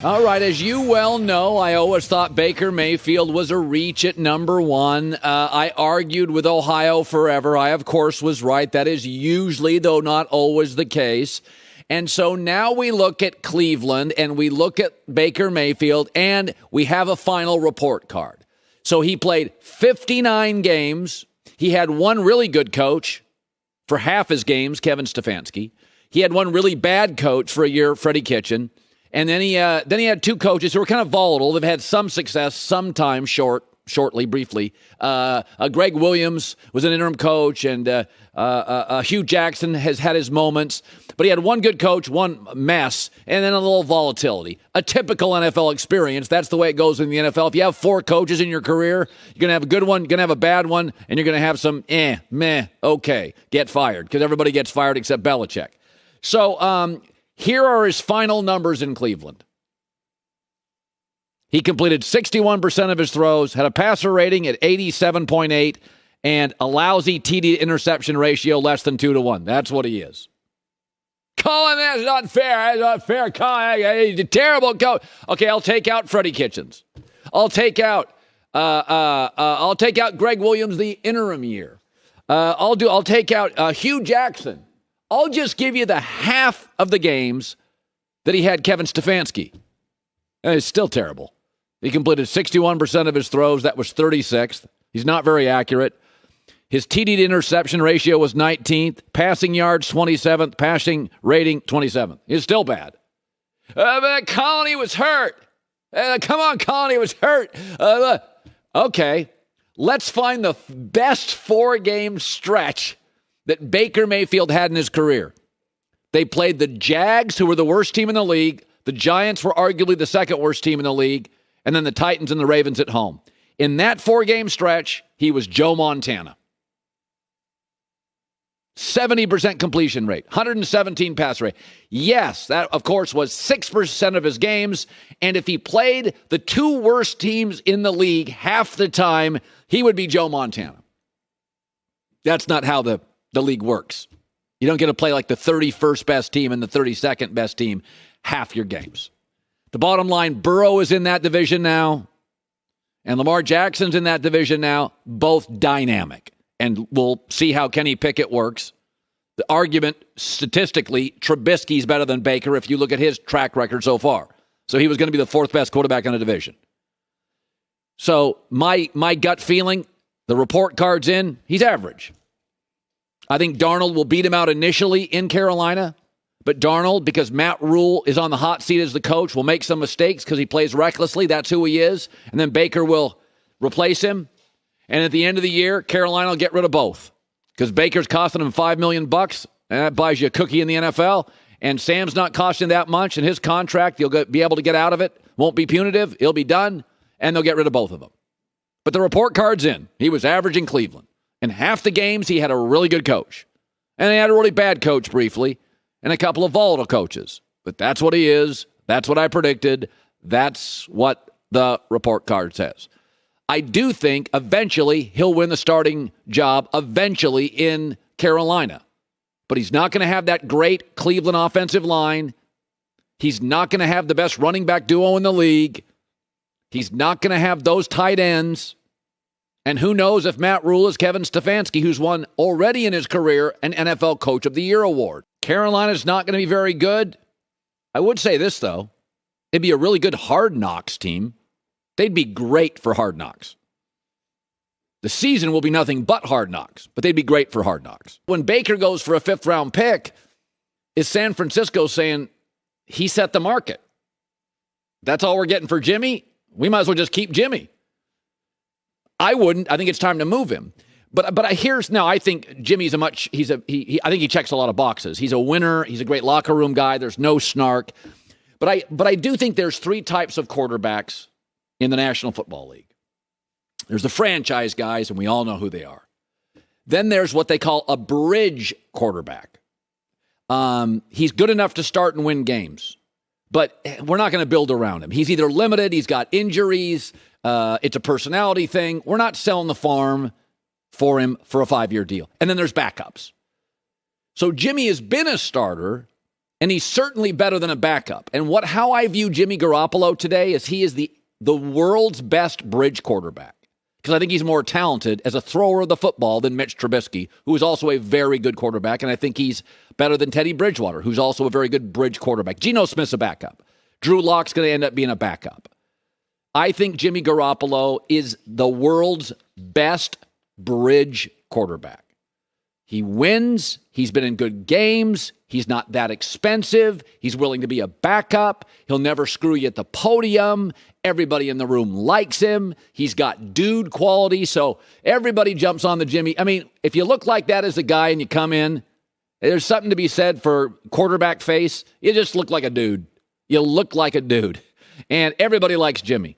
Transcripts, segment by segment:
All right, as you well know, I always thought Baker Mayfield was a reach at number one. I argued with Ohio forever. I, of course, was right. That is usually, though not always, the case. And so now we look at Cleveland and we look at Baker Mayfield and we have a final report card. So he played 59 games. He had one really good coach for half his games, Kevin Stefanski. He had one really bad coach for a year, Freddie Kitchen. And then he had two coaches who were kind of volatile. They've had some success, sometimes shortly, briefly. Greg Williams was an interim coach, and Hugh Jackson has had his moments. But he had one good coach, one mess, and then a little volatility. A typical NFL experience. That's the way it goes in the NFL. If you have four coaches in your career, you're going to have a good one, you're going to have a bad one, and you're going to have some meh, okay, get fired. Because everybody gets fired except Belichick. So, here are his final numbers in Cleveland. He completed 61% of his throws, had a passer rating at 87.8, and a lousy TD interception ratio less than 2-1. That's what he is. Colin, that's not fair. That's not fair. Colin, he's a terrible coach. Okay, I'll take out Freddie Kitchens. I'll take out Greg Williams the interim year. I'll take out Hugh Jackson. I'll just give you the half of the games that he had Kevin Stefanski. And it's still terrible. He completed 61% of his throws. That was 36th. He's not very accurate. His TD to interception ratio was 19th. Passing yards, 27th. Passing rating, 27th. It's still bad. But Colony was hurt. Come on, Colony was hurt. Okay, let's find the best four-game stretch that Baker Mayfield had in his career. They played the Jags, who were the worst team in the league. The Giants were arguably the second worst team in the league. And then the Titans and the Ravens at home. In that four-game stretch, he was Joe Montana. 70% completion rate, 117 pass rate. Yes, that, of course, was 6% of his games. And if he played the two worst teams in the league half the time, he would be Joe Montana. That's not how the league works. You don't get to play like the 31st best team and the 32nd best team half your games. The bottom line, Burrow is in that division now, and Lamar Jackson's in that division now, both dynamic. And we'll see how Kenny Pickett works. The argument, statistically, Trubisky's better than Baker if you look at his track record so far. So he was going to be the fourth best quarterback in the division. So my gut feeling, the report card's in, he's average. I think Darnold will beat him out initially in Carolina, but Darnold, because Matt Rule is on the hot seat as the coach, will make some mistakes because he plays recklessly. That's who he is. And then Baker will replace him. And at the end of the year, Carolina will get rid of both because Baker's costing him $5 million, and that buys you a cookie in the NFL. And Sam's not costing that much, and his contract, he'll be able to get out of it. Won't be punitive. He'll be done, and they'll get rid of both of them. But the report card's in. He was average in Cleveland. In half the games, he had a really good coach. And he had a really bad coach briefly and a couple of volatile coaches. But that's what he is. That's what I predicted. That's what the report card says. I do think eventually he'll win the starting job eventually in Carolina. But he's not going to have that great Cleveland offensive line. He's not going to have the best running back duo in the league. He's not going to have those tight ends. And who knows if Matt Rule is Kevin Stefanski, who's won already in his career an NFL Coach of the Year award. Carolina's not going to be very good. I would say this, though. It'd be a really good Hard Knocks team. They'd be great for Hard Knocks. The season will be nothing but Hard Knocks, but they'd be great for Hard Knocks. When Baker goes for a fifth-round pick, is San Francisco saying he set the market? That's all we're getting for Jimmy? We might as well just keep Jimmy. I wouldn't. I think it's time to move him. But here's now. I think Jimmy's I think he checks a lot of boxes. He's a winner. He's a great locker room guy. There's no snark. But I do think there's three types of quarterbacks in the National Football League. There's the franchise guys, and we all know who they are. Then there's what they call a bridge quarterback. He's good enough to start and win games, but we're not going to build around him. He's either limited, he's got injuries, it's a personality thing. We're not selling the farm for him for a 5-year deal. And then there's backups. So Jimmy has been a starter, And he's certainly better than a backup. And how I view Jimmy Garoppolo today is he is the world's best bridge quarterback. Because I think he's more talented as a thrower of the football than Mitch Trubisky, who is also a very good quarterback. And I think he's better than Teddy Bridgewater, who's also a very good bridge quarterback. Geno Smith's a backup. Drew Lock's going to end up being a backup. I think Jimmy Garoppolo is the world's best bridge quarterback. He wins. He's been in good games. He's not that expensive. He's willing to be a backup. He'll never screw you at the podium. Everybody in the room likes him. He's got dude quality. So everybody jumps on the Jimmy. I mean, if you look like that as a guy and you come in, there's something to be said for quarterback face. You just look like a dude. You look like a dude. And everybody likes Jimmy.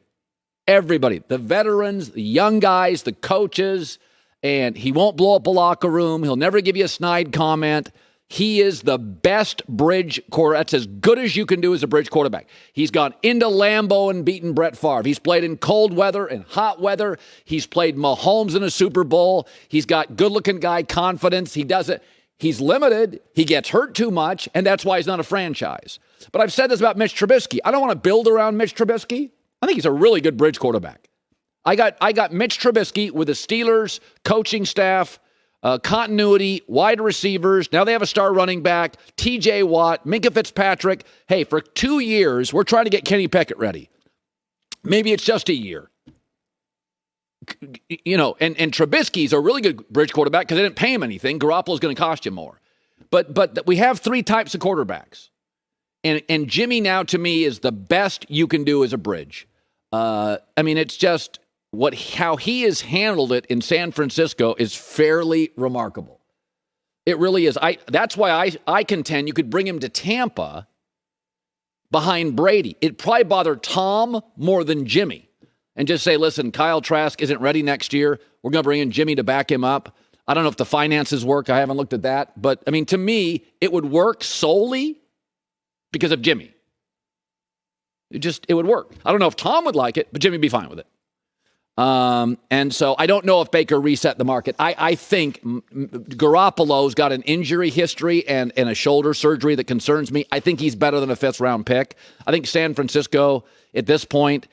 Everybody. The veterans, the young guys, the coaches. And he won't blow up a locker room. He'll never give you a snide comment. He is the best bridge quarterback. That's as good as you can do as a bridge quarterback. He's gone into Lambeau and beaten Brett Favre. He's played in cold weather and hot weather. He's played Mahomes in a Super Bowl. He's got good-looking guy confidence. He does it. He's limited. He gets hurt too much, and that's why he's not a franchise. But I've said this about Mitch Trubisky. I don't want to build around Mitch Trubisky. I think he's a really good bridge quarterback. I got Mitch Trubisky with the Steelers coaching staff, continuity, wide receivers. Now they have a star running back, TJ Watt, Minka Fitzpatrick. Hey, for 2 years, we're trying to get Kenny Pickett ready. Maybe it's just a year. You know, and Trubisky's a really good bridge quarterback because they didn't pay him anything. Garoppolo's going to cost you more. But we have 3 types of quarterbacks. And Jimmy now, to me, is the best you can do as a bridge. I mean, it's just how he has handled it in San Francisco is fairly remarkable. It really is. That's why I contend you could bring him to Tampa behind Brady. It probably bothered Tom more than Jimmy. And just say, listen, Kyle Trask isn't ready next year. We're going to bring in Jimmy to back him up. I don't know if the finances work. I haven't looked at that. But, I mean, to me, it would work solely because of Jimmy. It would work. I don't know if Tom would like it, but Jimmy would be fine with it. And so I don't know if Baker reset the market. I think Garoppolo's got an injury history and a shoulder surgery that concerns me. I think he's better than a 5th-round pick. I think San Francisco, at this point,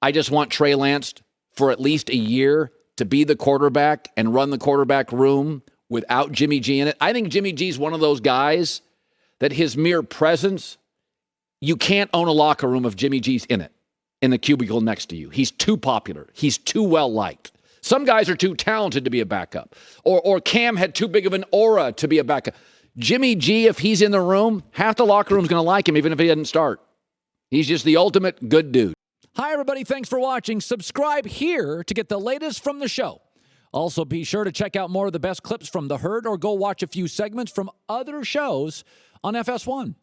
I just want Trey Lance for at least a year to be the quarterback and run the quarterback room without Jimmy G in it. I think Jimmy G's one of those guys that his mere presence, you can't own a locker room if Jimmy G's in it, in the cubicle next to you. He's too popular. He's too well-liked. Some guys are too talented to be a backup. Or Cam had too big of an aura to be a backup. Jimmy G, if he's in the room, half the locker room's going to like him even if he doesn't start. He's just the ultimate good dude. Hi, everybody. Thanks for watching. Subscribe here to get the latest from the show. Also, be sure to check out more of the best clips from The Herd or go watch a few segments from other shows on FS1.